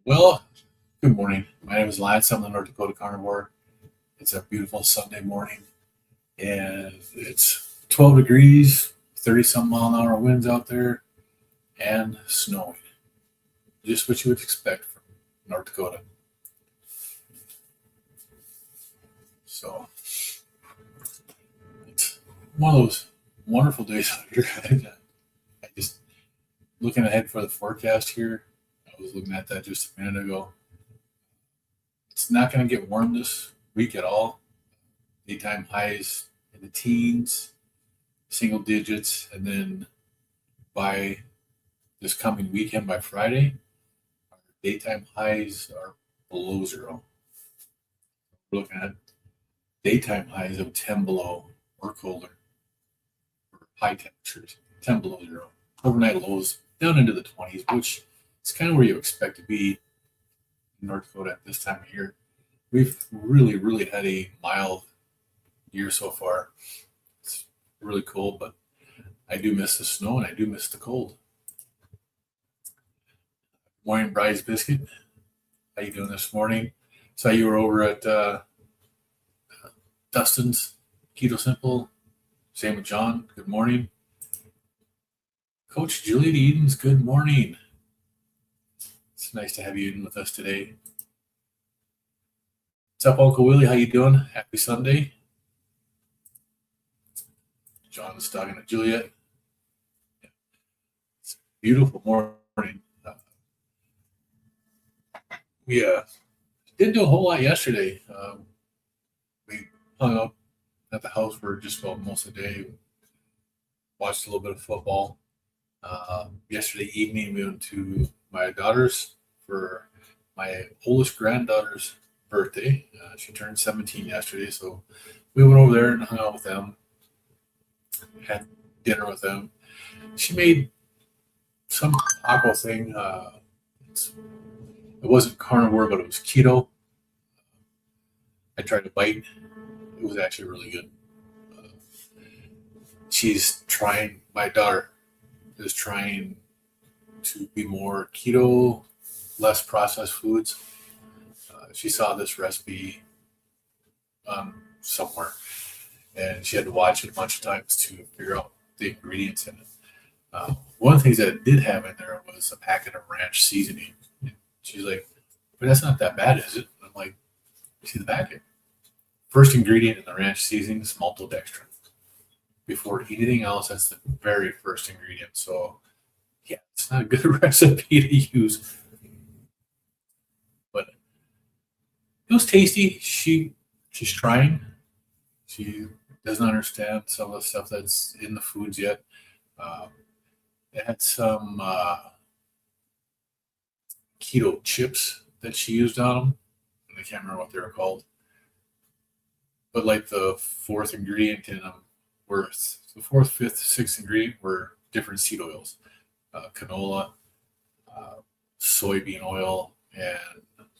Well, good morning. My name is Lance. I'm the North Dakota Carnivore. It's a beautiful Sunday morning, and it's 12 degrees, 30 some mile an hour winds out there, and snowing. Just what you would expect from North Dakota. So it's one of those wonderful days out here. I just looking ahead for the forecast here. I was looking at that just a minute ago. It's not going to get warm this week at all. Daytime highs in the teens, single digits, and then by this coming weekend, by Friday, our daytime highs are below zero. We're looking at daytime highs of 10 below or colder for high temperatures, 10 below zero. Overnight lows down into the 20s, which is kind of where you expect to be in North Dakota at this time of year. We've really had a mild year so far. It's really cold, but I do miss the snow and I do miss the cold. Morning, Bryce Biscuit. How you doing this morning? Saw you were over at Dustin's Keto Simple. Same with John. Good morning. Coach Juliet Edens, good morning. It's nice to have you in with us today. What's up, Uncle Willie? How you doing? Happy Sunday. John's talking to Juliet. It's a beautiful morning. We didn't do a whole lot yesterday. We hung up at the house for just about most of the day. Watched a little bit of football. Yesterday evening, we went to my daughter's for my oldest granddaughter's birthday. She turned 17 yesterday, so we went over there and hung out with them. Had dinner with them. She made some taco thing. It wasn't carnivore, but it was keto. I tried to bite. It was actually really good. She's trying. My daughter is trying to be more keto, less processed foods. She saw this recipe somewhere, and she had to watch it a bunch of times to figure out the ingredients in it. One of the things that it did have in there was a packet of ranch seasoning. She's like, but that's not that bad, is it? I'm like, see the packet. First ingredient in the ranch seasoning is maltodextrin. Before anything else, that's the very first ingredient. So, yeah, it's not a good recipe to use. But it was tasty. She's trying. She doesn't understand some of the stuff that's in the foods yet. It had some keto chips that she used on them. And I can't remember what they were called. But like the fourth ingredient in them were the fourth, fifth, sixth ingredient were different seed oils, canola, soybean oil, and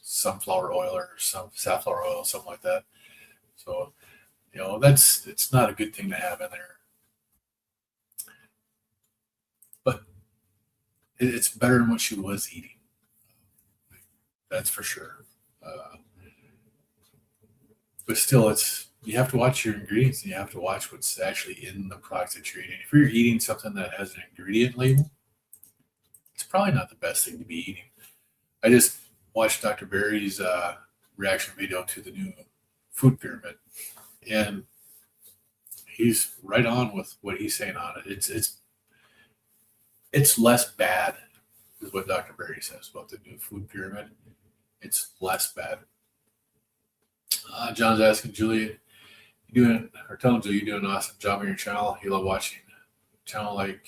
sunflower oil or some safflower oil, something like that. So, it's not a good thing to have in there. But it's better than what she was eating. That's for sure. But still, you have to watch your ingredients and you have to watch what's actually in the products that you're eating. If you're eating something that has an ingredient label, it's probably not the best thing to be eating. I just watched Dr. Berry's reaction video to the new food pyramid, and he's right on with what he's saying on it. It's less bad, is what Dr. Berry says about the new food pyramid. It's less bad. John's asking Julie, telling Julie you're doing an awesome job on your channel. You love watching a channel like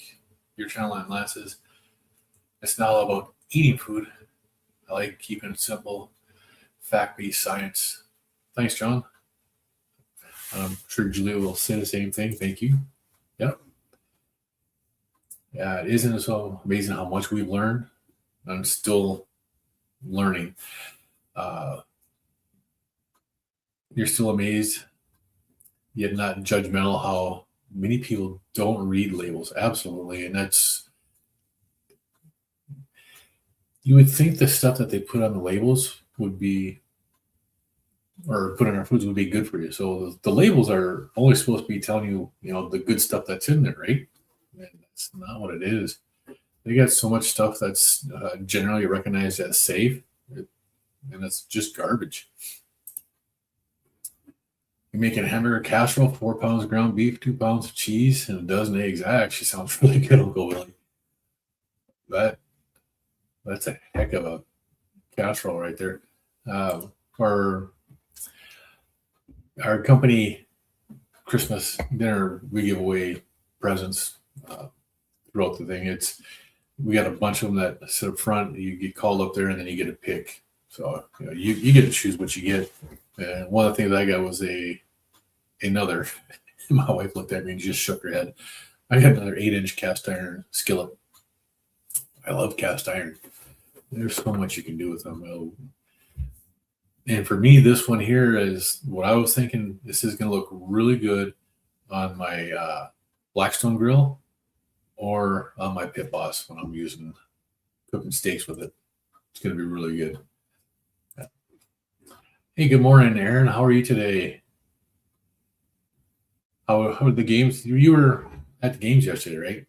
your channel and Lance's. It's not all about eating food. I like keeping it simple, fact-based science. Thanks, John. I'm sure Julia will say the same thing. Thank you. Yep. Yeah, isn't it so amazing how much we've learned? I'm still learning. You're still amazed, yet not judgmental how many people don't read labels. Absolutely. And you would think the stuff that they put on the labels would be, or put in our foods would be good for you. So the labels are only supposed to be telling you, the good stuff that's in there, right? And that's not what it is. They got so much stuff that's generally recognized as safe, and it's just garbage. You're making a hamburger casserole, 4 pounds of ground beef, 2 pounds of cheese, and a dozen eggs. That actually sounds really good, Uncle Willie. That's a heck of a casserole right there. Our company Christmas dinner, we give away presents throughout the thing. We got a bunch of them that sit up front. You get called up there, and then you get to pick. So you get to choose what you get. And one of the things I got was another. My wife looked at me and just shook her head. I got another 8-inch cast iron skillet. I love cast iron. There's so much you can do with them. And for me, this one here is what I was thinking. This is going to look really good on my Blackstone grill or on my Pit Boss when I'm cooking steaks with it. It's going to be really good. Hey, good morning, Aaron. How are you today? How are the games? You were at the games yesterday, right?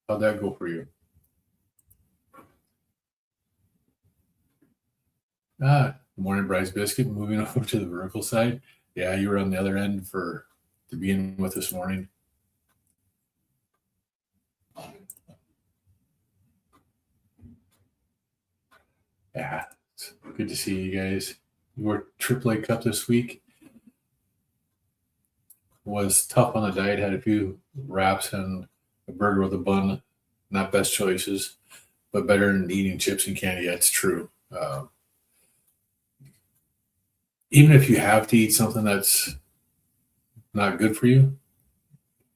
How'd that go for you? Good morning, Bryce Biscuit. Moving over to the vertical side. Yeah, you were on the other end to begin with this morning. Yeah, it's good to see you guys. Your AAA Cup this week was tough on the diet. Had a few wraps and a burger with a bun. Not best choices, but better than eating chips and candy. That's true. Even if you have to eat something that's not good for you,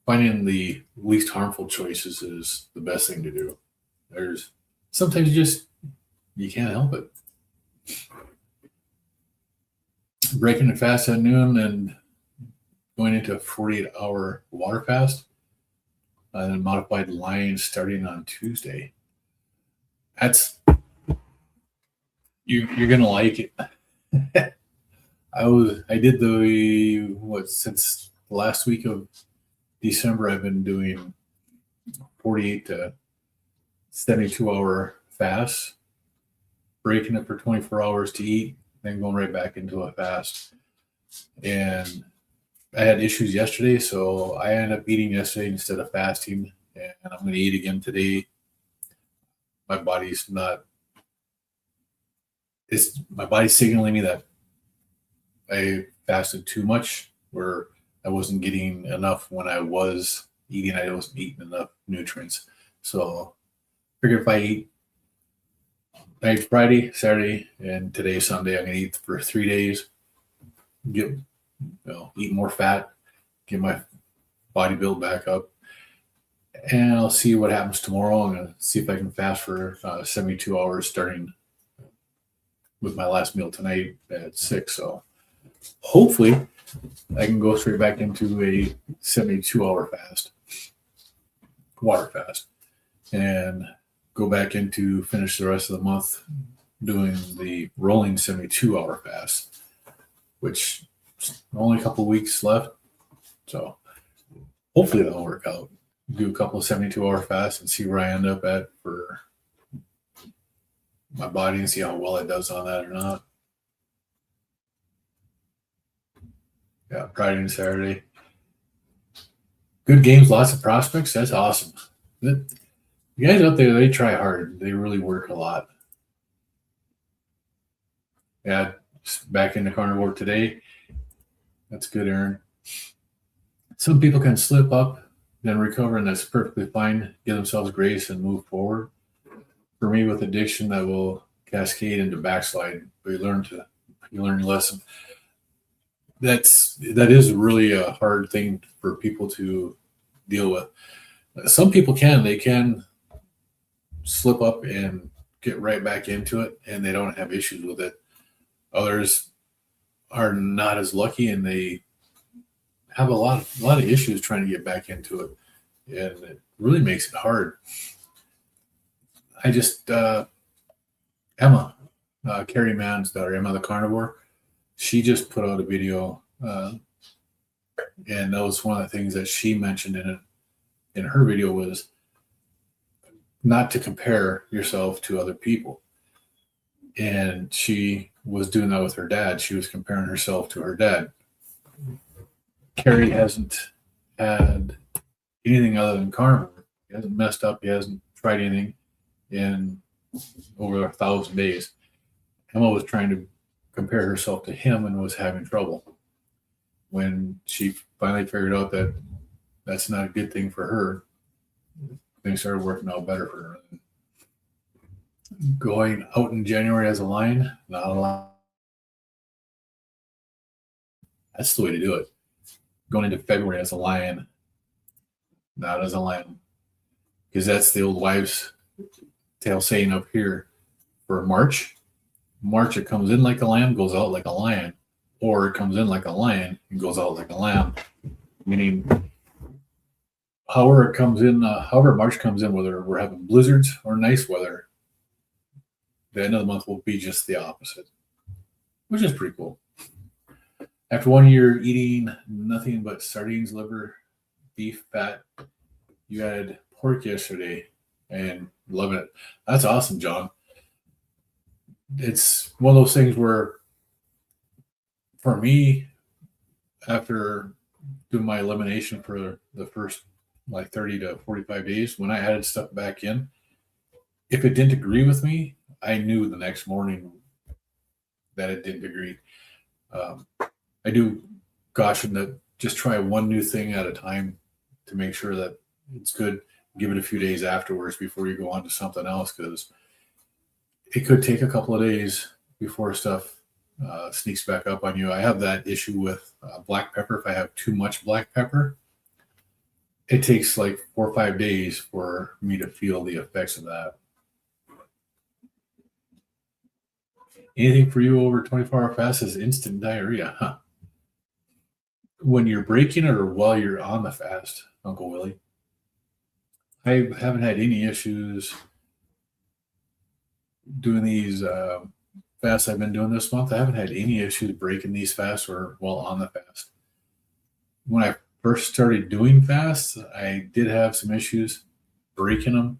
finding the least harmful choices is the best thing to do. There's sometimes you can't help it. Breaking the fast at noon and going into a 48-hour water fast, and then modified line starting on Tuesday. You're gonna like it. I did since the last week of December. I've been doing 48 to 72-hour fasts, breaking it for 24 hours to eat, then going right back into a fast. And I had issues yesterday, so I ended up eating yesterday instead of fasting, and I'm going to eat again today. My body's signaling me that I fasted too much, where I wasn't getting enough when I was eating. I wasn't eating enough nutrients. So I figured if I ate Friday, Saturday, and today, Sunday, I'm going to eat for 3 days, eat more fat, get my body build back up, and I'll see what happens tomorrow. I'm going to see if I can fast for 72 hours, starting with my last meal tonight at 6. So hopefully I can go straight back into a 72-hour fast, water fast, and go back into finish the rest of the month doing the rolling 72-hour fast, which only a couple of weeks left. So hopefully that'll work out. Do a couple of 72-hour fasts and see where I end up at for my body and see how well it does on that or not. Yeah, Friday and Saturday. Good games, lots of prospects. That's awesome. The guys out there, they try hard. They really work a lot. Yeah, back into carnivore today. That's good, Aaron. Some people can slip up, then recover, and that's perfectly fine. Give themselves grace and move forward. For me, with addiction, that will cascade into backslide. But you learn your lesson. That is really a hard thing for people to deal with. Some people they can slip up and get right back into it, and they don't have issues with it. Others are not as lucky, and they have a lot of issues trying to get back into it, and it really makes it hard. I just Emma, Carrie Mann's daughter, Emma the Carnivore, she just put out a video, and that was one of the things that she mentioned in her video was not to compare yourself to other people. And she was doing that with her dad. She was comparing herself to her dad. Carrie hasn't had anything other than carnivore. He hasn't messed up. He hasn't tried anything in over 1,000 days. Emma was trying to compare herself to him and was having trouble. When she finally figured out that that's not a good thing for her, things started working out better for her. Going out in January as a lion, not a lion. That's the way to do it. Going into February as a lion, not as a lion. Because that's the old wives' tale saying up here for March. March, it comes in like a lamb, goes out like a lion. Or it comes in like a lion and goes out like a lamb. Meaning, however it comes in, however March comes in, whether we're having blizzards or nice weather, the end of the month will be just the opposite, which is pretty cool. After 1 year eating nothing but sardines, liver, beef, fat, you had pork yesterday and loving it. That's awesome, John. It's one of those things where, for me, after doing my elimination for the first like 30 to 45 days, when I added stuff back in, if it didn't agree with me, I knew the next morning that it didn't agree. I do caution that just try one new thing at a time to make sure that it's good. Give it a few days afterwards before you go on to something else, because it could take a couple of days before stuff sneaks back up on you. I have that issue with black pepper. If I have too much black pepper, it takes like 4 or 5 days for me to feel the effects of that. Anything for you over 24-hour fast is instant diarrhea, huh? When you're breaking it or while you're on the fast, Uncle Willie? I haven't had any issues doing these fasts I've been doing this month. I haven't had any issues breaking these fasts or while on the fast. When I first started doing fasts, I did have some issues breaking them.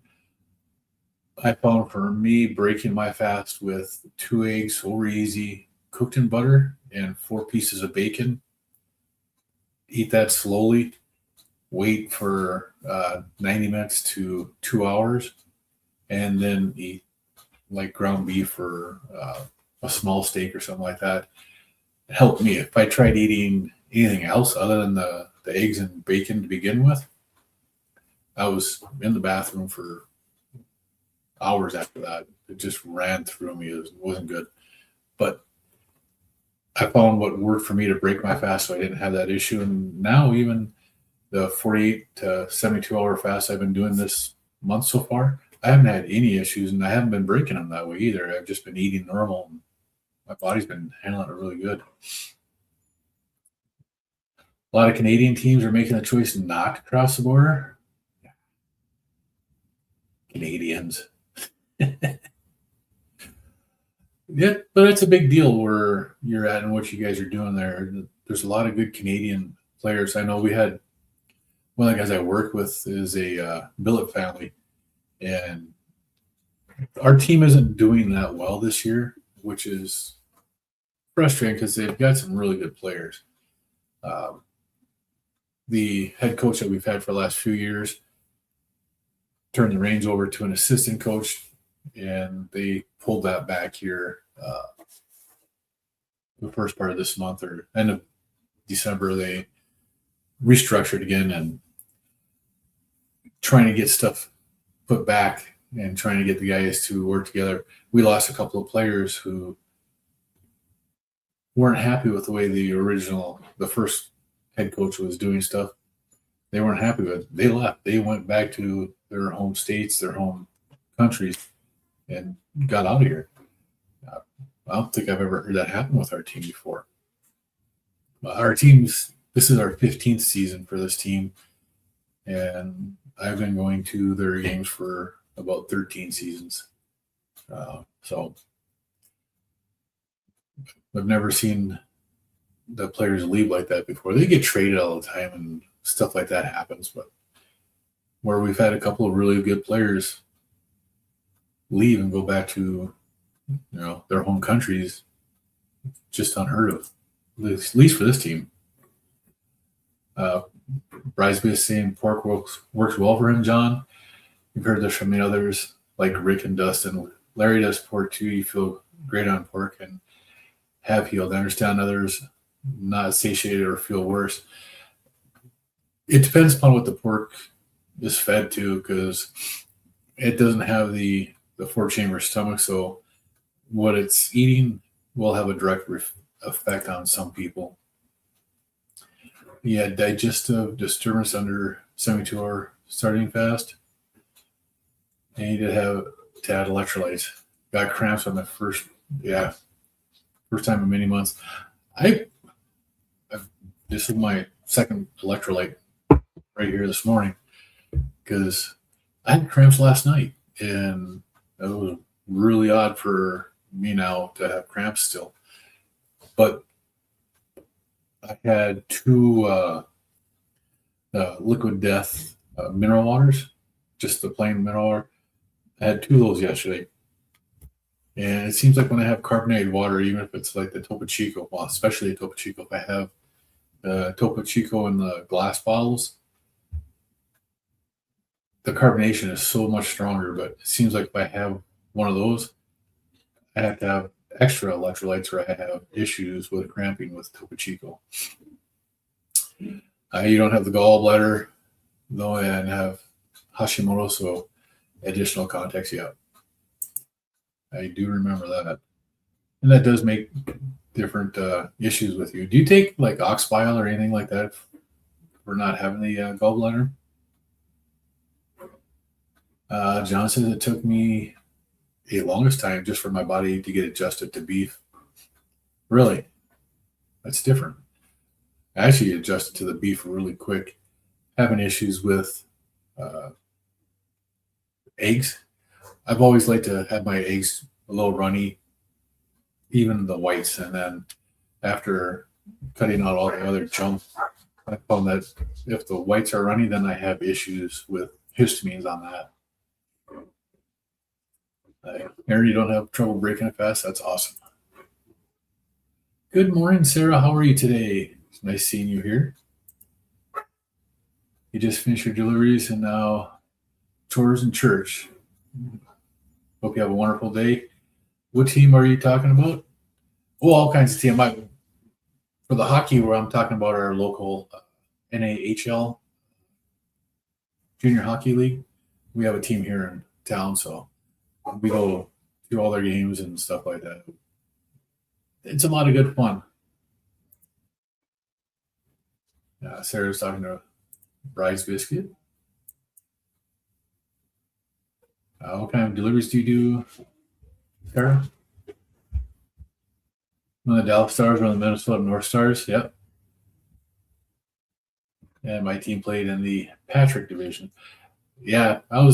I found for me, breaking my fast with 2 eggs over easy, cooked in butter, and 4 pieces of bacon. Eat that slowly. Wait for 90 minutes to 2 hours, and then eat like ground beef or a small steak or something like that. It helped me. If I tried eating anything else other than the eggs and bacon to begin with, I was in the bathroom for hours after that. It just ran through me. It wasn't good. But I found what worked for me to break my fast so I didn't have that issue. And now even the 48 to 72 hour fast I've been doing this month so far, I haven't had any issues, and I haven't been breaking them that way either. I've just been eating normal, and my body's been handling it really good. A lot of Canadian teams are making the choice not to cross the border. Canadians. Yeah, but it's a big deal where you're at and what you guys are doing there. There's a lot of good Canadian players. I know we had one of the guys I work with is a billet family, and our team isn't doing that well this year, which is frustrating because they've got some really good players. The head coach that we've had for the last few years turned the reins over to an assistant coach, and they pulled that back here the first part of this month or end of December. They restructured again and trying to get stuff put back and trying to get the guys to work together. We lost a couple of players who weren't happy with the way the first head coach was doing stuff. They weren't happy with it. They left. They went back to their home states, their home countries, and got out of here. I don't think I've ever heard that happen with our team before. Our team's, this is our 15th season for this team, and I've been going to their games for about 13 seasons. So I've never seen the players leave like that before. They get traded all the time and stuff like that happens, but where we've had a couple of really good players leave and go back to their home countries, just unheard of, at least for this team. Brisby is saying pork works well for him, John. You've heard this from the others like Rick and Dustin. Larry does pork too. You feel great on pork and have healed. I understand others not satiated or feel worse. It depends upon what the pork is fed to, because it doesn't have the 4-chamber stomach, so what it's eating will have a direct effect on some people. Yeah, digestive disturbance under 72-hour starting fast. And you did have to add electrolytes. Got cramps on the first time in many months. This is my second electrolyte right here this morning, because I had cramps last night, and it was really odd for me now to have cramps still. But I had 2 Liquid Death mineral waters, just the plain mineral water. I had 2 of those yesterday. And it seems like when I have carbonated water, even if it's like the Topo Chico, well, especially the Topo Chico, if I have Topo Chico in the glass bottles, the carbonation is so much stronger. But it seems like if I have one of those, I have to have extra electrolytes, or I have issues with cramping with Topo Chico. You don't have the gallbladder, though, and have Hashimoto, so additional context, yeah. I do remember that. And that does make different issues with you. Do you take like ox bile or anything like that for not having the gallbladder? John says it took me the longest time just for my body to get adjusted to beef. Really? That's different. I actually adjusted to the beef really quick. Having issues with eggs. I've always liked to have my eggs a little runny, even the whites. And then after cutting out all the other junk, I found that if the whites are runny, then I have issues with histamines on that. Aaron, you don't have trouble breaking it fast? That's awesome. Good morning, Sarah. How are you today? It's nice seeing you here. You just finished your deliveries and now chores and church. Hope you have a wonderful day. What team are you talking about? Oh, all kinds of teams. For the hockey, where I'm talking about our local NAHL Junior Hockey League, we have a team here in town, so we go to all their games and stuff like that. It's a lot of good fun. Sarah's talking to Bryce Biscuit. What kind of deliveries do you do, Sarah? One of the Dallas Stars, one of the Minnesota North Stars. Yep. And my team played in the Patrick division. Yeah, I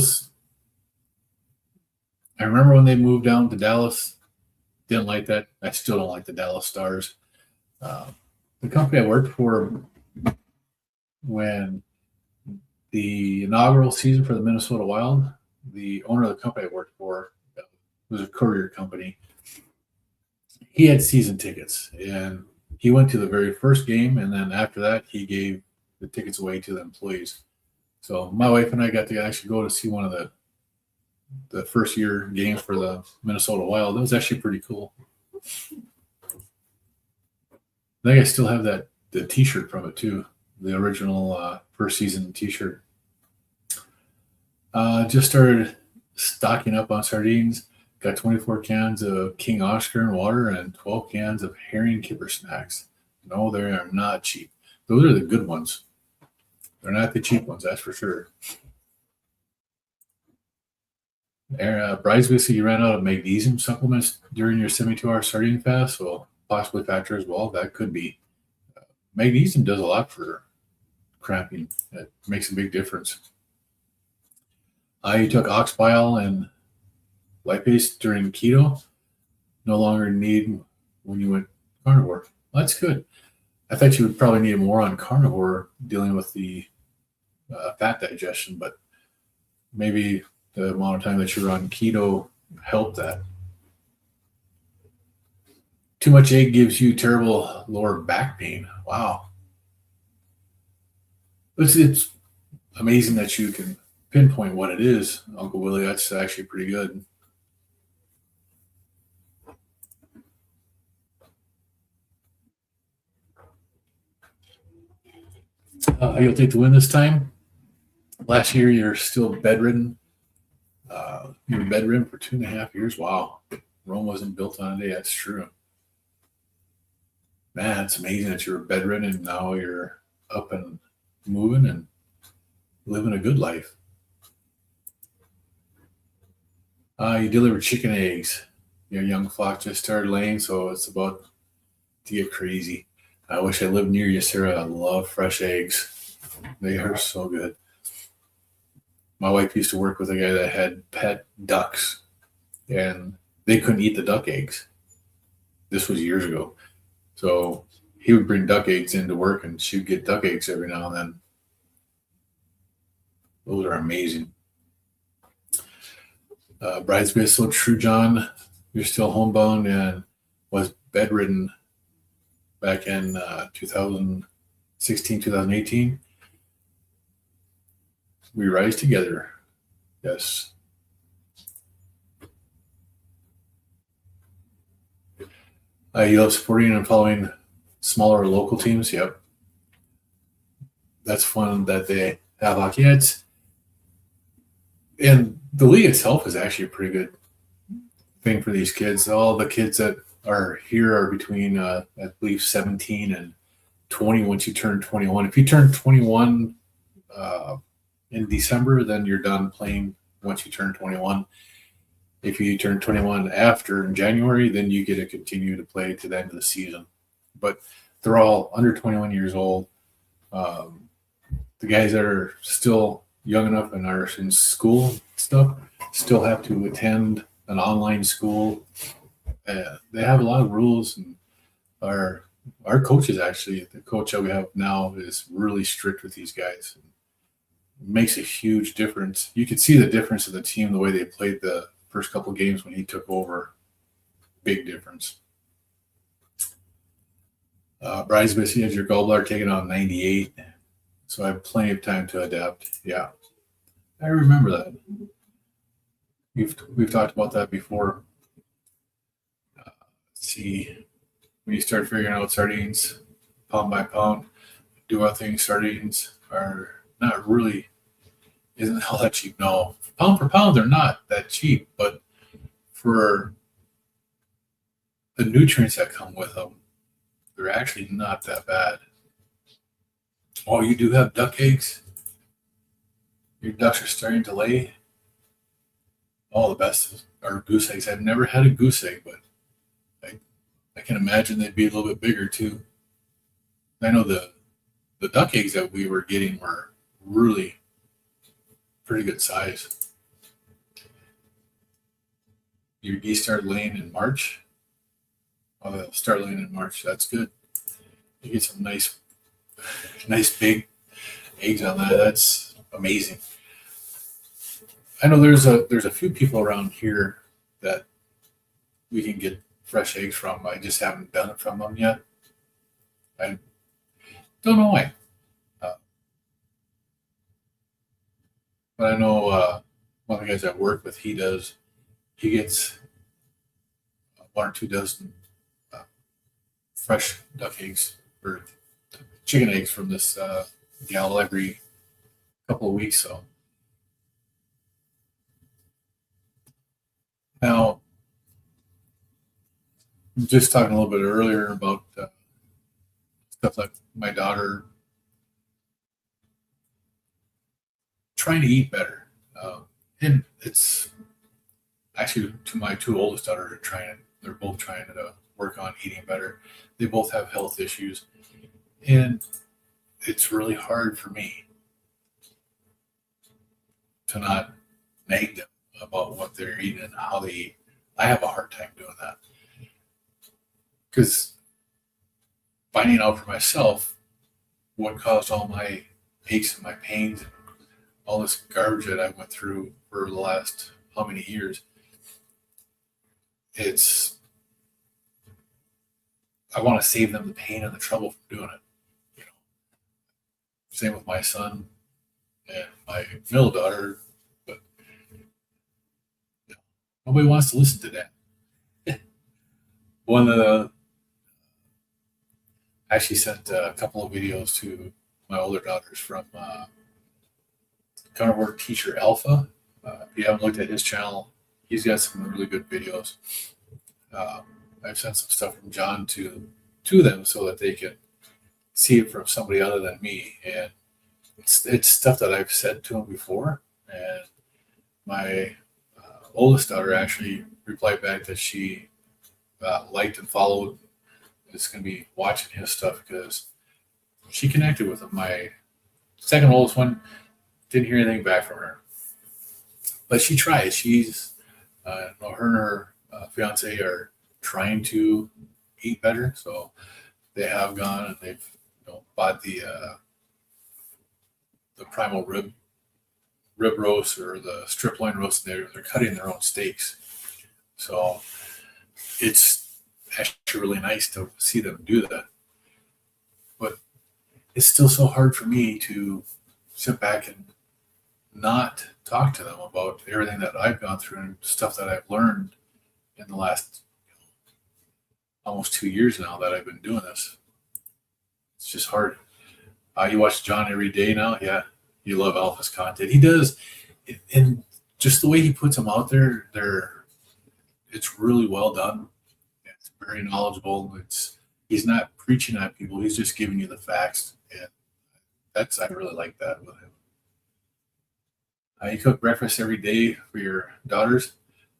remember when they moved down to Dallas. Didn't like that. I still don't like the Dallas Stars. The company I worked for, when the inaugural season for the Minnesota Wild, the owner of the company I worked for was a courier company. He had season tickets, and he went to the very first game, and then after that, he gave the tickets away to the employees. So my wife and I got to actually go to see one of the first year games for the Minnesota Wild. That was actually pretty cool. I think I still have the T-shirt from it too, the original first season T-shirt. Just started stocking up on sardines. Got 24 cans of King Oscar and water and 12 cans of herring kipper snacks. No, they are not cheap. Those are the good ones. They're not the cheap ones, that's for sure. Bryce, you ran out of magnesium supplements during your 72-hour sardine fast, so possibly factor as well. That could be. Magnesium does a lot for cramping. It makes a big difference. You took ox bile and lipase during keto. No longer need when you went Carnivore. Well, that's good. I thought you would probably need more on carnivore dealing with the fat digestion, but maybe the amount of time that you're on keto helped that. Too much egg gives you terrible lower back pain. Wow. It's amazing that you can pinpoint what it is, Uncle Willie. That's actually pretty good. You'll take the win this time. Last year, you're still bedridden. You were bedridden for 2.5 years. Wow. Rome wasn't built on a day. That's true. Man, it's amazing that you were bedridden and now you're up and moving and living a good life. You deliver chicken eggs. Your young flock just started laying, so it's about to get crazy. I wish I lived near you, Sarah. I love fresh eggs. They are so good. My wife used to work with a guy that had pet ducks, and they couldn't eat the duck eggs. This was years ago. So he would bring duck eggs into work, and she would get duck eggs every now and then. Those are amazing. Bridesmaid, so true, John. You're still homebound and was bedridden back in 2016, 2018. We rise together. Yes. You love supporting and following smaller local teams. Yep. That's fun that they have hockey. Yeah, and the league itself is actually a pretty good thing for these kids. All the kids that are here are between, I believe, 17 and 20 once you turn 21. If you turn 21 in December, then you're done playing once you turn 21. If you turn 21 after in January, then you get to continue to play to the end of the season. But they're all under 21 years old. The guys that are still young enough and are in school stuff still have to attend an online school. They have a lot of rules, and our coaches, actually, the coach that we have now is really strict with these guys. It makes a huge difference. You could see the difference of the team, the way they played the first couple of games when he took over. Big difference. Bryce Missy has your gallbladder taken on 98, so I have plenty of time to adapt. Yeah, I remember that. We've talked about that before. Let's see, when you start figuring out sardines pound by pound, do I think sardines are not really isn't all that cheap? No, pound for pound, they're not that cheap, but for the nutrients that come with them, they're actually not that bad. Oh, you do have duck eggs? Your ducks are starting to lay? All the best are goose eggs. I've never had a goose egg, but I can imagine they'd be a little bit bigger too. I know the duck eggs that we were getting were really pretty good size. Your geese started laying in March. Oh, they'll start laying in March. That's good. You get some nice big eggs on that. That's amazing. I know there's a few people around here that we can get fresh eggs from. I just haven't done it from them yet. I don't know why. But I know one of the guys I work with, he gets 1 or 2 dozen fresh duck eggs or chicken eggs from this gal every couple of weeks. So now, just talking a little bit earlier about stuff like my daughter trying to eat better, and it's actually to my 2 oldest daughters are trying. They're both trying to work on eating better. They both have health issues, and it's really hard for me to not nag them about what they're eating and how they eat. I have a hard time doing that because finding out for myself what caused all my aches and my pains and all this garbage that I went through for the last how many years. I want to save them the pain and the trouble from doing it. You know, same with my son and my middle daughter, but nobody wants to listen to that. One of the I actually sent a couple of videos to my older daughters from Carnivore Teacher Alpha. If you haven't looked at his channel, he's got some really good videos. I've sent some stuff from John to them so that they can see it from somebody other than me. And it's stuff that I've said to him before. And my oldest daughter actually replied back that she liked and followed. Is going to be watching his stuff because she connected with him. My second oldest one didn't hear anything back from her, but she tries. She's her and her fiance are trying to eat better, so they have gone and they've bought the primal rib roast or the strip loin roast. They're cutting their own steaks, so it's actually really nice to see them do that. But it's still so hard for me to sit back and not talk to them about everything that I've gone through and stuff that I've learned in the last almost 2 years now that I've been doing this. It's just hard. You watch John every day now. Yeah, you love Alpha's content. He does, and just the way he puts them out there, it's really well done. It's very knowledgeable. He's not preaching at people. He's just giving you the facts, and I really like that with him. You cook breakfast every day for your daughters.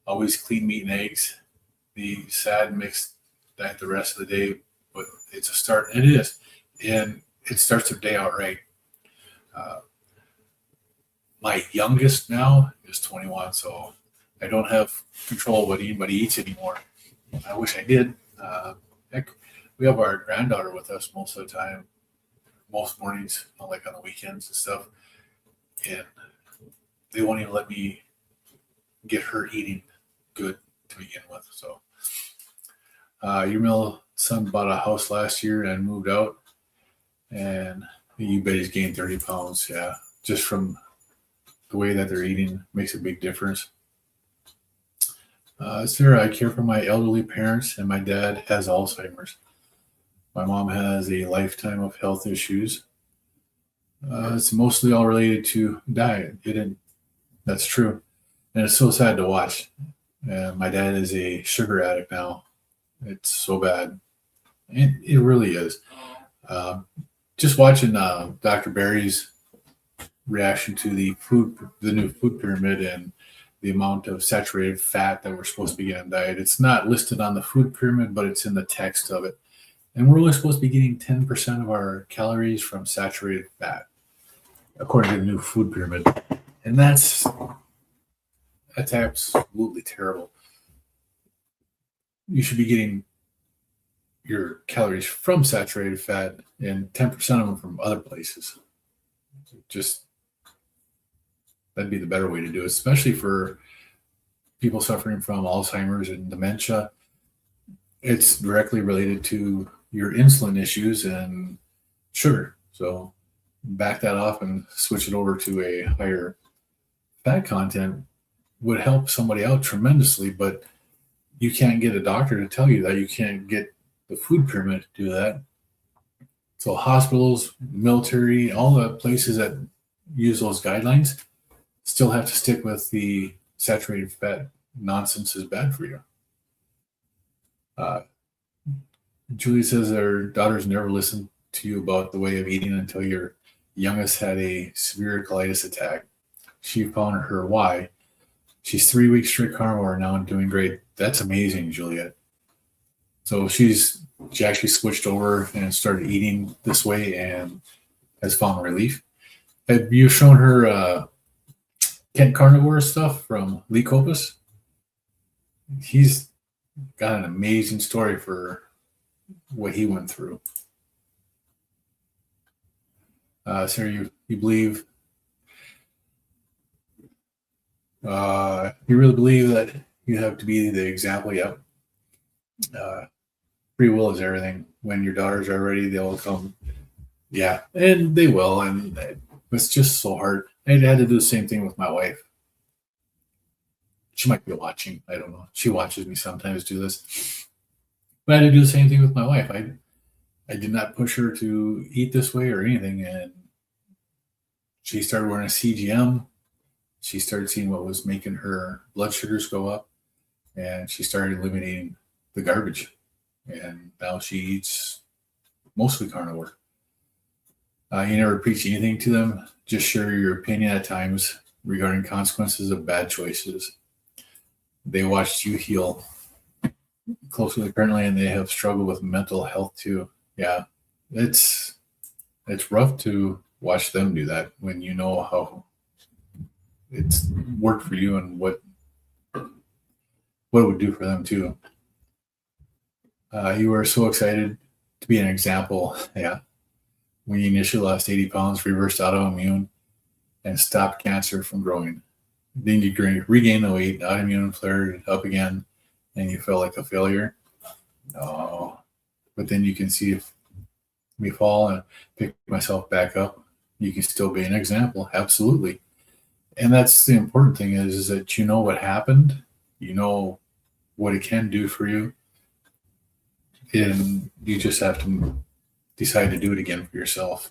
Always clean meat and eggs. The sad mixed diet the rest of the day, but it's a start. It is, and it starts their day out right. My youngest now is 21, so I don't have control of what anybody eats anymore. I wish I did. Heck, we have our granddaughter with us most of the time, most mornings, like on the weekends and stuff, and they won't even let me get her eating good to begin with. So, your middle son bought a house last year and moved out, and you bet he's gained 30 pounds. Yeah, just from the way that they're eating makes a big difference. Sarah, I care for my elderly parents, and my dad has Alzheimer's. My mom has a lifetime of health issues. It's mostly all related to diet. That's true. And it's so sad to watch. My dad is a sugar addict now. It's so bad. It really is. Just watching Dr. Barry's reaction to the new food pyramid and the amount of saturated fat that we're supposed to be getting on diet. It's not listed on the food pyramid, but it's in the text of it. And we're only supposed to be getting 10% of our calories from saturated fat, according to the new food pyramid. And that's absolutely terrible. You should be getting your calories from saturated fat and 10% of them from other places. That'd be the better way to do it, especially for people suffering from Alzheimer's and dementia. It's directly related to your insulin issues and sugar. So back that off and switch it over to a higher fat content would help somebody out tremendously, but you can't get a doctor to tell you that. You can't get the food pyramid to do that. So hospitals, military, all the places that use those guidelines still have to stick with the saturated fat nonsense is bad for you. Julie says her daughters never listened to you about the way of eating until your youngest had a severe colitis attack. She found her why. She's 3 weeks strict carnivore now and doing great. That's amazing, Juliet. So she actually switched over and started eating this way and has found relief. Have you shown her Kent Carnivore stuff from Lee Kopus? He's got an amazing story for what he went through. So you believe, you really believe that you have to be the example? Yep. Free will is everything. When your daughters are ready, they'll come. Yeah, and they will. And it's just so hard. I had to do the same thing with my wife. She might be watching. I don't know. She watches me sometimes do this. But I had to do the same thing with my wife. I did not push her to eat this way or anything. And she started wearing a CGM. She started seeing what was making her blood sugars go up. And she started eliminating the garbage. And now she eats mostly carnivore. You never preach anything to them. Just share your opinion at times regarding consequences of bad choices. They watched you heal closely, apparently, and they have struggled with mental health too. Yeah, it's rough to watch them do that when you know how it's worked for you and what it would do for them too. You were so excited to be an example. Yeah. When you initially lost 80 pounds, reversed autoimmune, and stopped cancer from growing. Then you regain the weight, autoimmune flared up again, and you felt like a failure. Oh, but then you can see if me fall and pick myself back up, you can still be an example. Absolutely. And that's the important thing is that you know what happened, you know what it can do for you, and you just have to decide to do it again for yourself.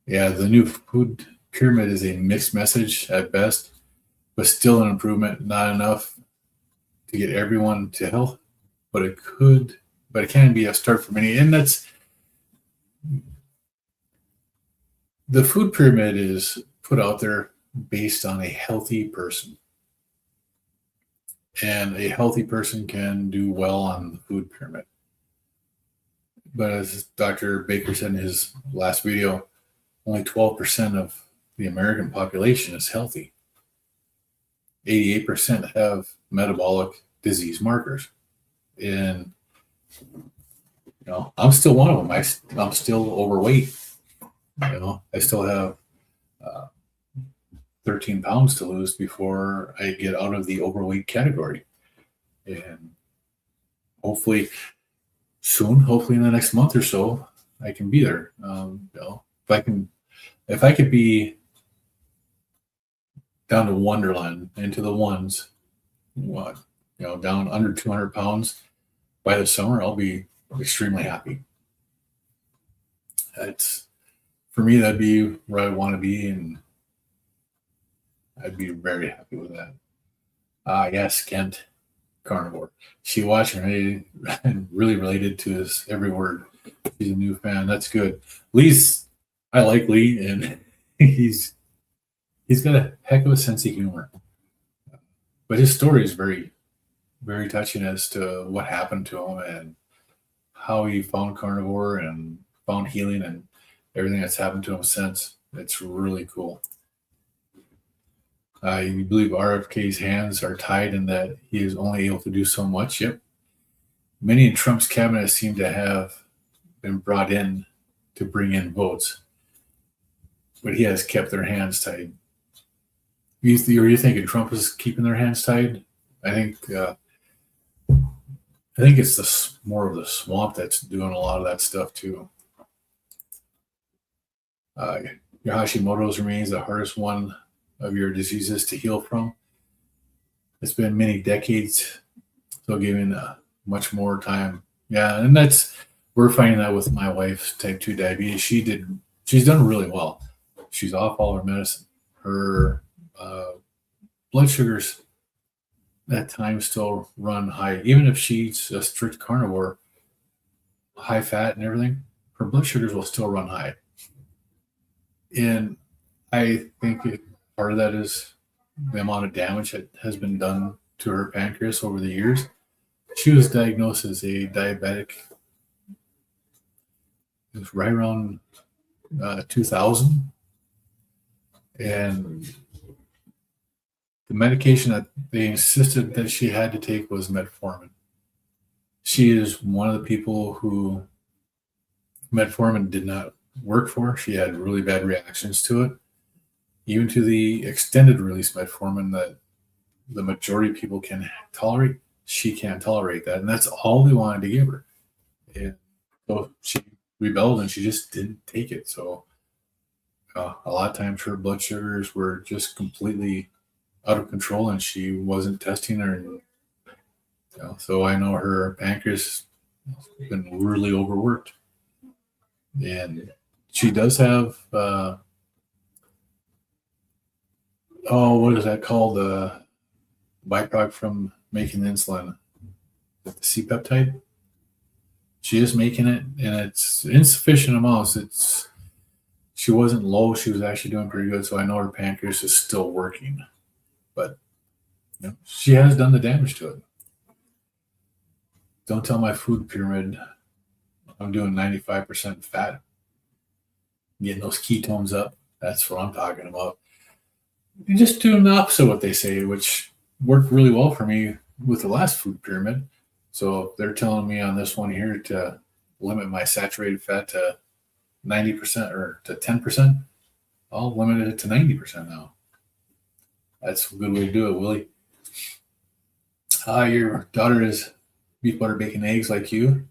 Yeah, the new food pyramid is a mixed message at best, but still an improvement, not enough to get everyone to health, but it can be a start for many. And that's the food pyramid is put out there based on a healthy person. And a healthy person can do well on the food pyramid. But as Dr. Baker said in his last video, only 12% of the American population is healthy. 88% have metabolic disease markers. And, I'm still one of them. I'm still overweight. I still have 13 pounds to lose before I get out of the overweight category. And hopefully in the next month or so, I can be there. If I could be down to Wonderland, into the ones, down under 200 pounds by the summer, I'll be extremely happy. For me, that'd be where I want to be, and I'd be very happy with that. Yes, Kent, carnivore. She watched me and really related to his every word. He's a new fan. That's good. Lee's, I like Lee, and he's got a heck of a sense of humor. But his story is very, very touching as to what happened to him and how he found carnivore and found healing and everything that's happened to him since. It's really cool. You believe RFK's hands are tied and that he is only able to do so much? Yep. Many in Trump's cabinet seem to have been brought in to bring in votes, but he has kept their hands tied. Are you thinking Trump is keeping their hands tied? I think it's more of the swamp that's doing a lot of that stuff too. Your Hashimoto's remains the hardest one of your diseases to heal from. It's been many decades, so giving much more time. Yeah, and we're finding that with my wife's type 2 diabetes. She's done really well. She's off all her medicine. Her blood sugars at times still run high. Even if she eats a strict carnivore, high fat and everything, her blood sugars will still run high. And I think part of that is the amount of damage that has been done to her pancreas over the years. She was diagnosed as a diabetic. It was right around 2000. And the medication that they insisted that she had to take was metformin. She is one of the people who metformin did not work for her. She had really bad reactions to it, even to the extended release metformin that the majority of people can tolerate. She can't tolerate that, and that's all they wanted to give her. And so she rebelled, and she just didn't take it. So a lot of times her blood sugars were just completely out of control, and she wasn't testing her. So I know her pancreas has been really overworked, and she does have what is that called? Byproduct from making insulin, the C peptide. She is making it, and it's insufficient amounts. She wasn't low; she was actually doing pretty good. So I know her pancreas is still working, but she has done the damage to it. Don't tell my food pyramid I'm doing 95% fat, getting those ketones up. That's what I'm talking about. You just doing the opposite of what they say, which worked really well for me with the last food pyramid. So they're telling me on this one here to limit my saturated fat to 90% or to 10%. I'll limit it to 90% now. That's a good way to do it, Willie. Your daughter is beef, butter, bacon, eggs like you.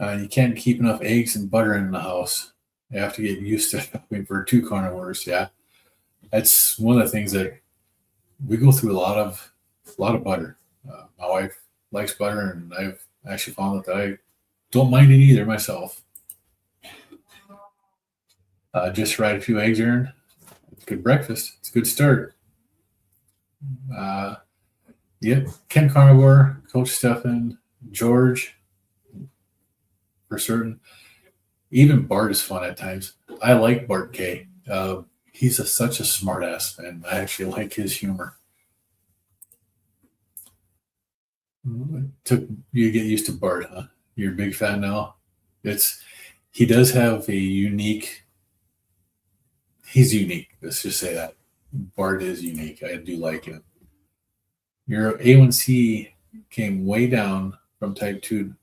You can't keep enough eggs and butter in the house. You have to get used to cooking for 2 carnivores. Yeah, that's one of the things that we go through a lot of butter. My wife likes butter, and I've actually found that I don't mind it either myself. Just fried a few eggs, Aaron. It's good breakfast. It's a good start. Yep, Ken Carnivore, Coach Stefan, George, for certain. Even Bart is fun at times. I like Bart K. He's such a smartass, and I actually like his humor. It took you to get used to Bart, huh? You're a big fan now. He does have a unique. He's unique. Let's just say that Bart is unique. I do like him. Your A1C came way down from type 2,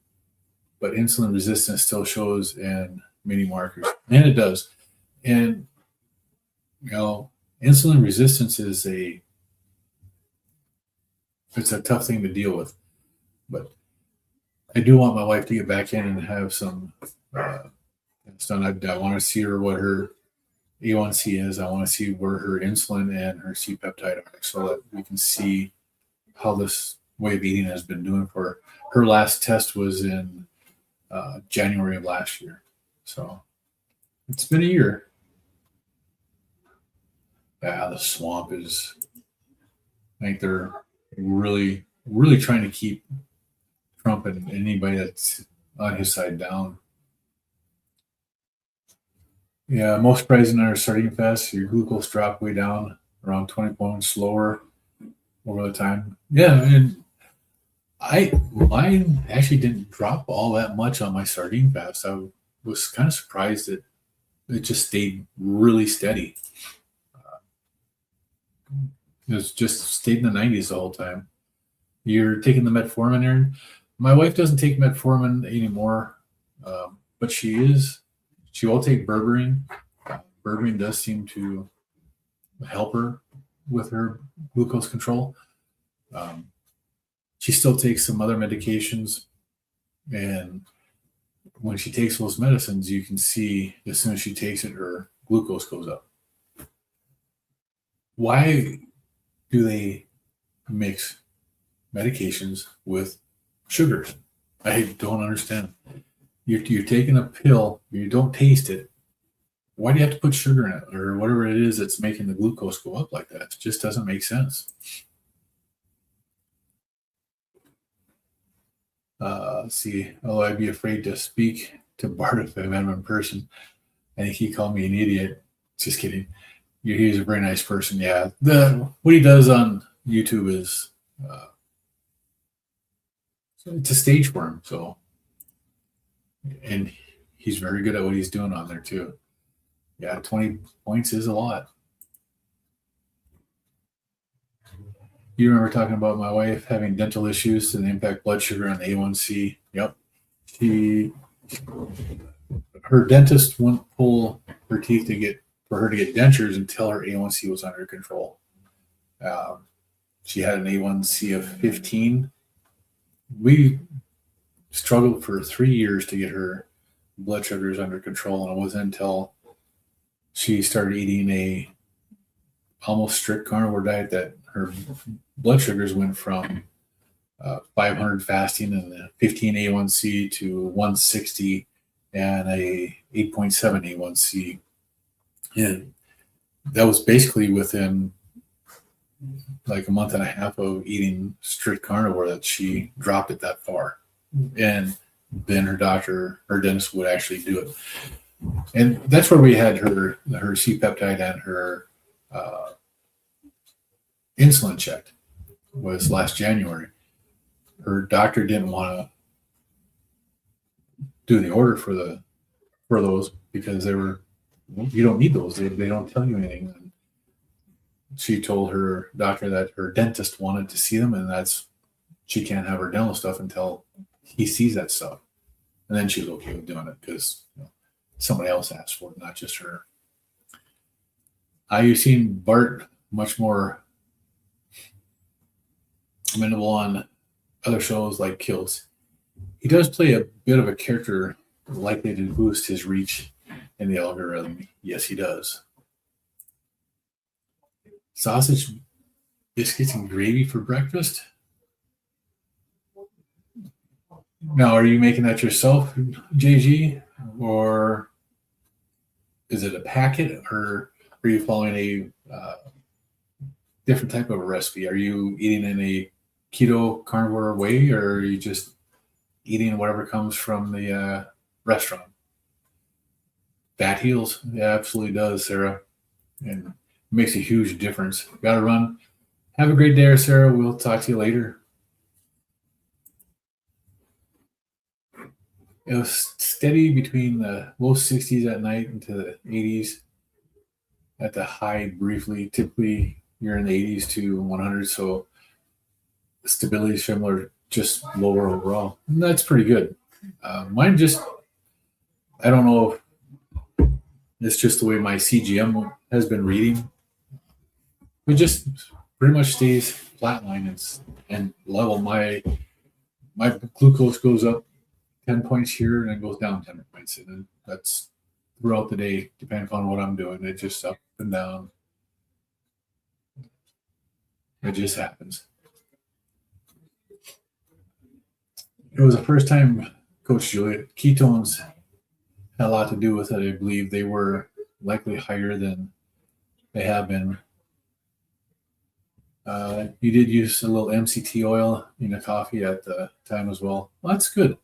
but insulin resistance still shows in many markers. And it does. And, insulin resistance is it's a tough thing to deal with. But I do want my wife to get back in and have some done. I want to see her what her A1C is. I want to see where her insulin and her C peptide are so that we can see how this way of eating has been doing for her. Her last test was in January of last year. So it's been a year. Yeah, the swamp is, I think they're really, really trying to keep Trump and anybody that's on his side down. Yeah, most surprising our starting fast, your glucose dropped way down around 20 points lower over the time. Yeah, and mine actually didn't drop all that much on my sardine fast. I was kind of surprised that it just stayed really steady. It was just stayed in the 90s the whole time. You're taking the metformin, Aaron. My wife doesn't take metformin anymore, but she will take berberine. Berberine does seem to help her with her glucose control. She still takes some other medications, and when she takes those medicines, you can see as soon as she takes it, her glucose goes up. Why do they mix medications with sugars? I don't understand. You're taking a pill, you don't taste it. Why do you have to put sugar in it or whatever it is that's making the glucose go up like that? It just doesn't make sense. Let's see. Oh, I'd be afraid to speak to Bart if I met him in person. I think he called me an idiot. Just kidding. He's a very nice person. Yeah. What he does on YouTube is it's a stage for him. So, and he's very good at what he's doing on there too. Yeah, 20 points is a lot. You remember talking about my wife having dental issues and impact blood sugar on the A1C. Yep. her dentist wouldn't pull her teeth for her to get dentures until her A1C was under control. She had an A1C of 15. We struggled for 3 years to get her blood sugars under control, and it wasn't until she started eating a almost strict carnivore diet that her blood sugars went from 500 fasting and a 15 A1C to 160 and a 8.7 A1C. And that was basically within like a month and a half of eating strict carnivore that she dropped it that far. And then her dentist would actually do it. And that's where we had her C-peptide and her insulin checked, was last January. Her doctor didn't want to do the order for those because you don't need those. They don't tell you anything. And she told her doctor that her dentist wanted to see them, and she can't have her dental stuff until he sees that stuff. And then she was okay with doing it because somebody else asked for it, not just her. You've seen Bart much more amenable on other shows like Kiltz. He does play a bit of a character likely to boost his reach in the algorithm. Yes, he does. Sausage, biscuits, and gravy for breakfast? Now, are you making that yourself, JG? Or is it a packet? Or are you following a different type of a recipe? Are you eating in a keto carnivore way, or are you just eating whatever comes from the restaurant? Fat heals. It absolutely does, Sarah. And it makes a huge difference. Got to run. Have a great day, Sarah. We'll talk to you later. It was steady between the low 60s at night into the 80s at the high briefly. Typically, you're in the 80s to 100, so the stability is similar, just lower overall. And that's pretty good. Mine just, I don't know if it's just the way my CGM has been reading. It just pretty much stays flatline and level. My glucose goes up 10 points here and then goes down 10 points. And then that's throughout the day, depending on what I'm doing. It just up and down. It just happens. It was the first time, Coach Juliet, ketones had a lot to do with it. I believe they were likely higher than they have been. You did use a little MCT oil in the coffee at the time as well. Well, that's good.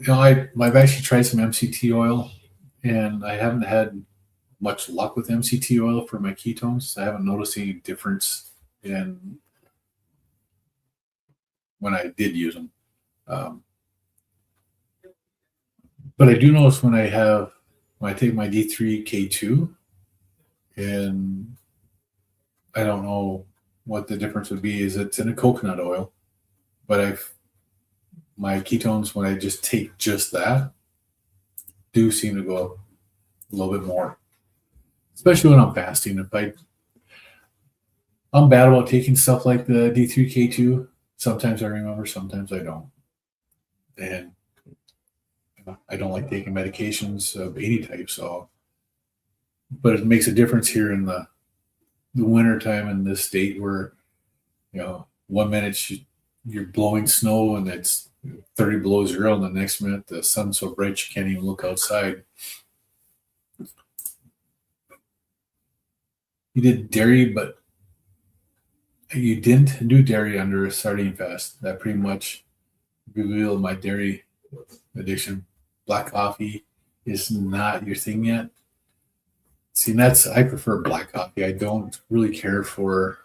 I've actually tried some MCT oil, and I haven't had much luck with MCT oil for my ketones. I haven't noticed any difference in when I did use them. But I do notice when I take my D3K2, and I don't know what the difference would be, is it's in a coconut oil, but my ketones, when I just take just that, do seem to go up a little bit more, especially when I'm fasting. I'm bad about taking stuff like the D3K2. Sometimes I remember, sometimes I don't. And I don't like taking medications of any type, but it makes a difference here in the winter time in this state where, 1 minute you're blowing snow and it's 30 below zero, and the next minute the sun's so bright you can't even look outside. You did dairy, but you didn't do dairy under a sardine fast. That pretty much revealed my dairy addiction. Black coffee is not your thing yet. See, I prefer black coffee. I don't really care for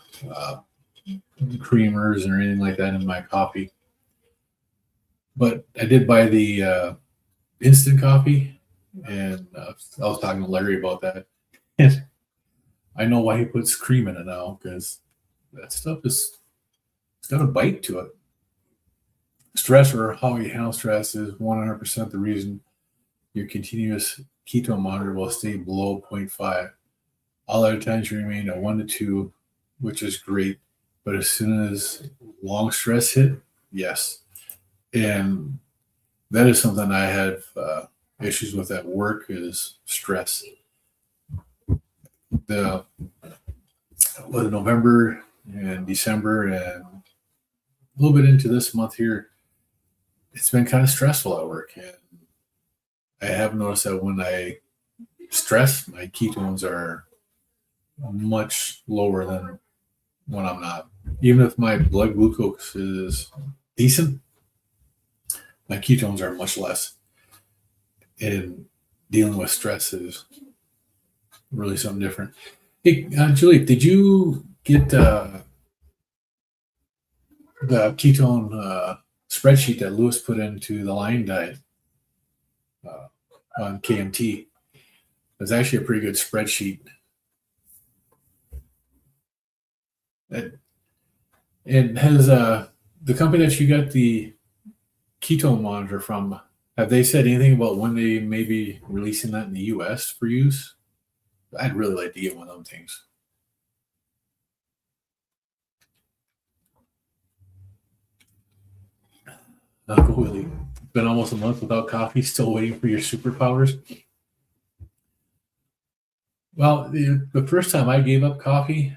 creamers or anything like that in my coffee. But I did buy the instant coffee, and I was talking to Larry about that. And I know why he puts cream in it now, because that stuff it's got a bite to it. Stress, or how you handle stress, is 100% the reason your continuous ketone monitor will stay below 0.5. All other times you remain at 1 to 2, which is great. But as soon as long stress hit, yes. And that is something I have issues with at work is stress. The November and December and a little bit into this month here, it's been kind of stressful at work. And I have noticed that when I stress, my ketones are much lower than when I'm not. Even if my blood glucose is decent, my ketones are much less. And dealing with stress is really something different. Hey, Julie, did you get the ketone spreadsheet that Lewis put into the Lion Diet on KMT? It's actually a pretty good spreadsheet. It has the company that you got the ketone monitor from. Have they said anything about when they may be releasing that in the U.S. for use? I'd really like to get one of them things. Uncle Willie, been almost a month without coffee, still waiting for your superpowers. Well, the first time I gave up coffee,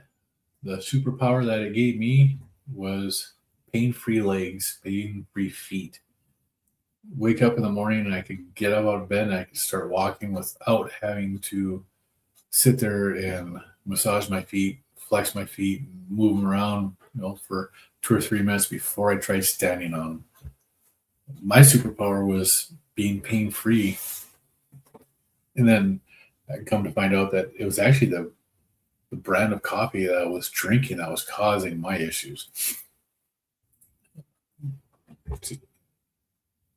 the superpower that it gave me was pain-free legs, pain-free feet. Wake up in the morning and I could get up out of bed and I could start walking without having to sit there and massage my feet, flex my feet, move them around, for 2 or 3 minutes before I tried standing on them. My superpower was being pain-free. And then I come to find out that it was actually the brand of coffee that I was drinking that was causing my issues.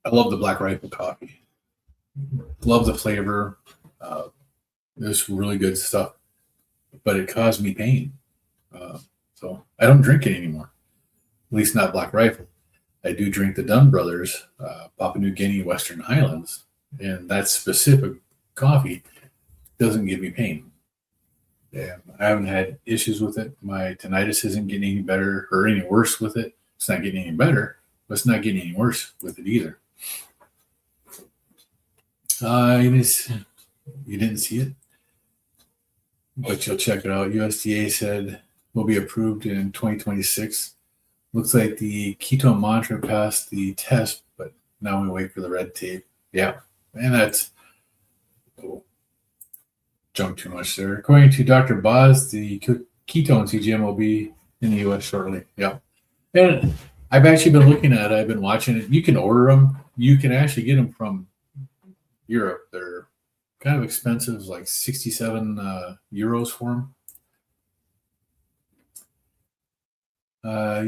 I love the Black Rifle coffee. Love the flavor. It's really good stuff. But it caused me pain. So I don't drink it anymore. At least not Black Rifle. I do drink the Dunn Brothers, Papua New Guinea, Western Highlands. And that specific coffee doesn't give me pain. And I haven't had issues with it. My tinnitus isn't getting any better or any worse with it. It's not getting any better, but it's not getting any worse with it either. You didn't see it, but you'll check it out. USDA said will be approved in 2026. Looks like the ketone monitor passed the test, but now we wait for the red tape. Yeah, and that's junk too much there. According to Dr. Boz, the ketone CGM will be in the U.S. shortly. Yeah, and I've actually been looking at it. I've been watching it. You can order them. You can actually get them from Europe. They're kind of expensive, like 67 euros for them.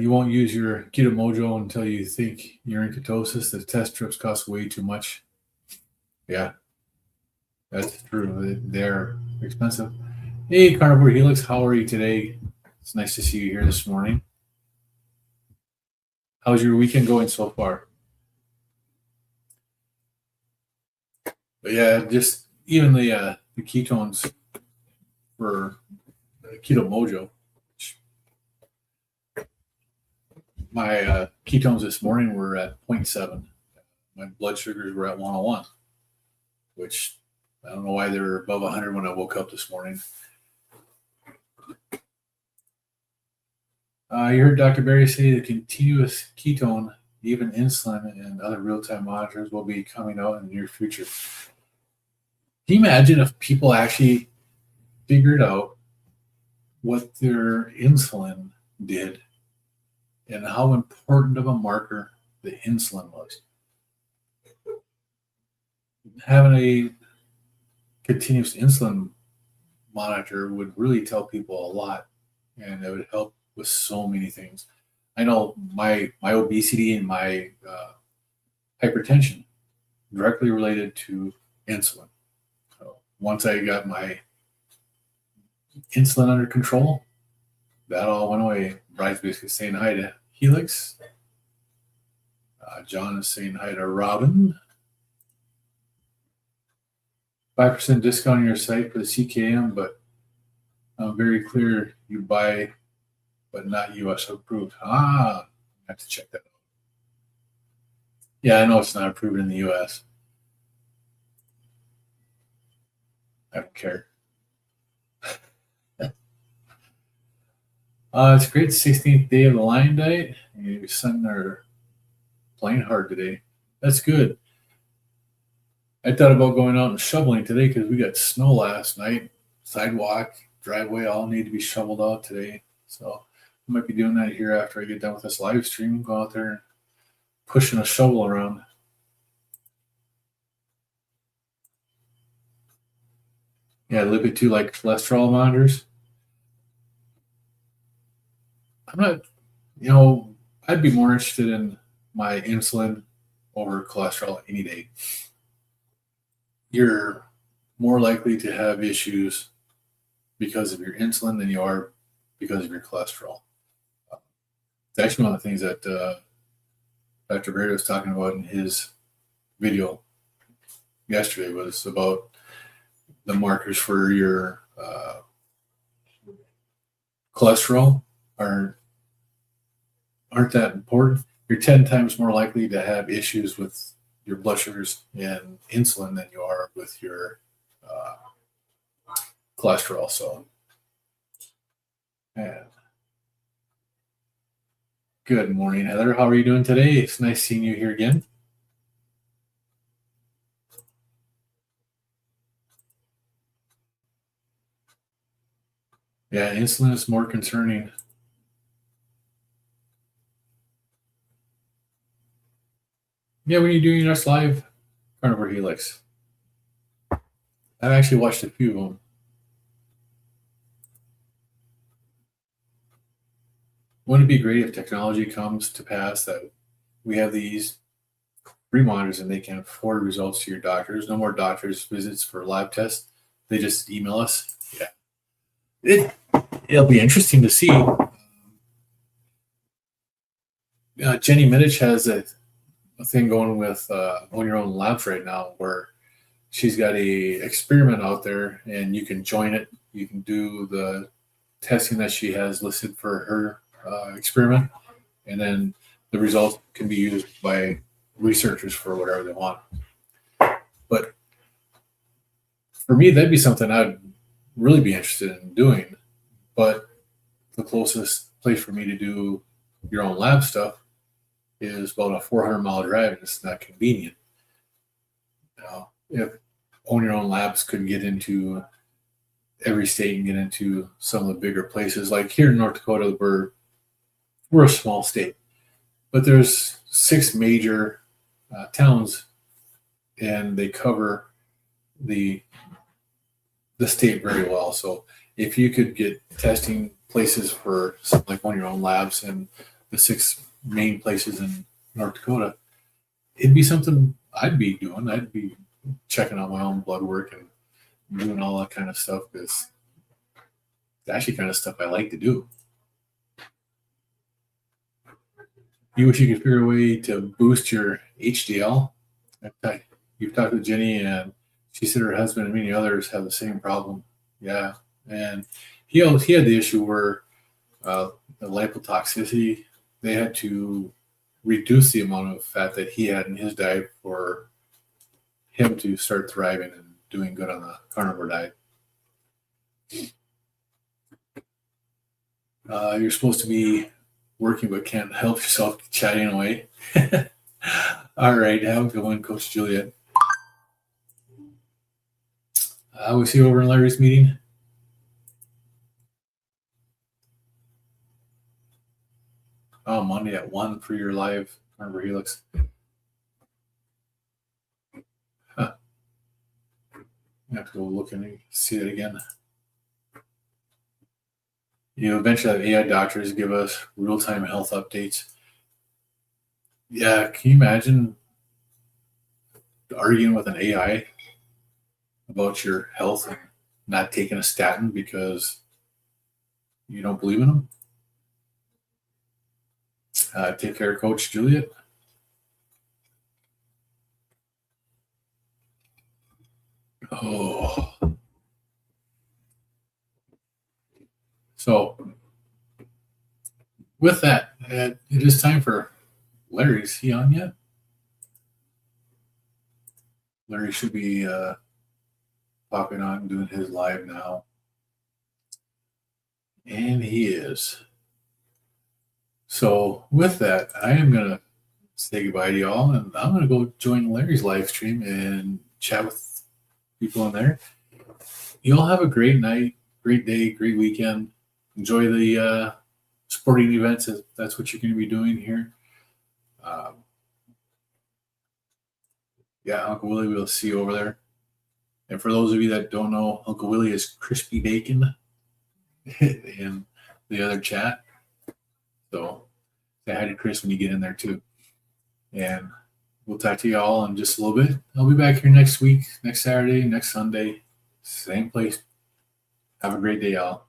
You won't use your Keto Mojo until you think you're in ketosis. The test strips cost way too much. Yeah, that's true. They're expensive. Hey, Carnivore Helix, how are you today? It's nice to see you here this morning. How's your weekend going so far? But yeah, just even the ketones for Keto Mojo. My ketones this morning were at 0.7. My blood sugars were at 101, which I don't know why they were above 100 when I woke up this morning. You heard Dr. Berry say the continuous ketone, even insulin, and other real-time monitors will be coming out in the near future. Can you imagine if people actually figured out what their insulin did and how important of a marker the insulin was? Having a continuous insulin monitor would really tell people a lot, and it would help with so many things. I know my obesity and my hypertension directly related to insulin. So once I got my insulin under control, that all went away. Brian's basically saying hi to Helix. John is saying hi to Robin. 5% discount on your site for the CKM, but very clear you buy, but not US approved. I have to check that out. Yeah, I know it's not approved in the US. I don't care. It's great. 16th day of the Lion Diet. Your son are playing hard today. That's good. I thought about going out and shoveling today because we got snow last night. Sidewalk, driveway, all need to be shoveled out today. So I might be doing that here after I get done with this live stream. Go out there and pushing a shovel around. Yeah, lipid too, like cholesterol monitors. I'm not, I'd be more interested in my insulin over cholesterol any day. You're more likely to have issues because of your insulin than you are because of your cholesterol. It's actually one of the things that Dr. Barry was talking about in his video yesterday was about the markers for your cholesterol aren't that important. You're 10 times more likely to have issues with your blood sugars and insulin than you are with your cholesterol. So, yeah. Good morning, Heather. How are you doing today? It's nice seeing you here again. Yeah, insulin is more concerning. Yeah, when you're doing your next live Carnivore Helix. I've actually watched a few of them. Wouldn't it be great if technology comes to pass that we have these free monitors and they can forward results to your doctors? No more doctors' visits for lab tests. They just email us. Yeah. It'll be interesting to see. Jenny Middich has a thing going with Own Your Own Labs right now where she's got a experiment out there and you can join it. You can do the testing that she has listed for her experiment, and then the results can be used by researchers for whatever they want. But for me, that'd be something I'd really be interested in doing. But the closest place for me to do your own lab stuff is about a 400-mile drive, and it's not convenient. If Own Your Own Labs could get into every state and get into some of the bigger places, like here in North Dakota, we're a small state, but there's 6 major towns, and they cover the state very well. So if you could get testing places for something like Own Your Own Labs and the 6 main places in North Dakota, it'd be something I'd be doing. I'd be checking out my own blood work and doing all that kind of stuff because it's actually kind of stuff I like to do. You wish you could figure a way to boost your HDL. You've talked with Jenny, and she said her husband and many others have the same problem. Yeah, and he had the issue where the lipotoxicity, they had to reduce the amount of fat that he had in his diet for him to start thriving and doing good on the carnivore diet. You're supposed to be working but can't help yourself chatting away. All right, have a good one, Coach Juliet. We see you over in Larry's meeting. Oh, Monday at 1 for your live Carnivore Helix. Huh. I have to go look and see it again. Eventually have AI doctors give us real-time health updates. Yeah, can you imagine arguing with an AI about your health and not taking a statin because you don't believe in them? Take care, Coach Juliet. Oh, so with that, it is time for Larry. Is he on yet? Larry should be popping on, doing his live now. And he is. So with that, I am going to say goodbye to y'all, and I'm going to go join Larry's live stream and chat with people in there. You all have a great night, great day, great weekend. Enjoy the sporting events if that's what you're going to be doing here. Yeah, Uncle Willie, we'll see you over there. And for those of you that don't know, Uncle Willie is Crispy Bacon in the other chat. So say hi to Chris when you get in there too. And we'll talk to you all in just a little bit. I'll be back here next week, next Saturday, next Sunday, same place. Have a great day, y'all.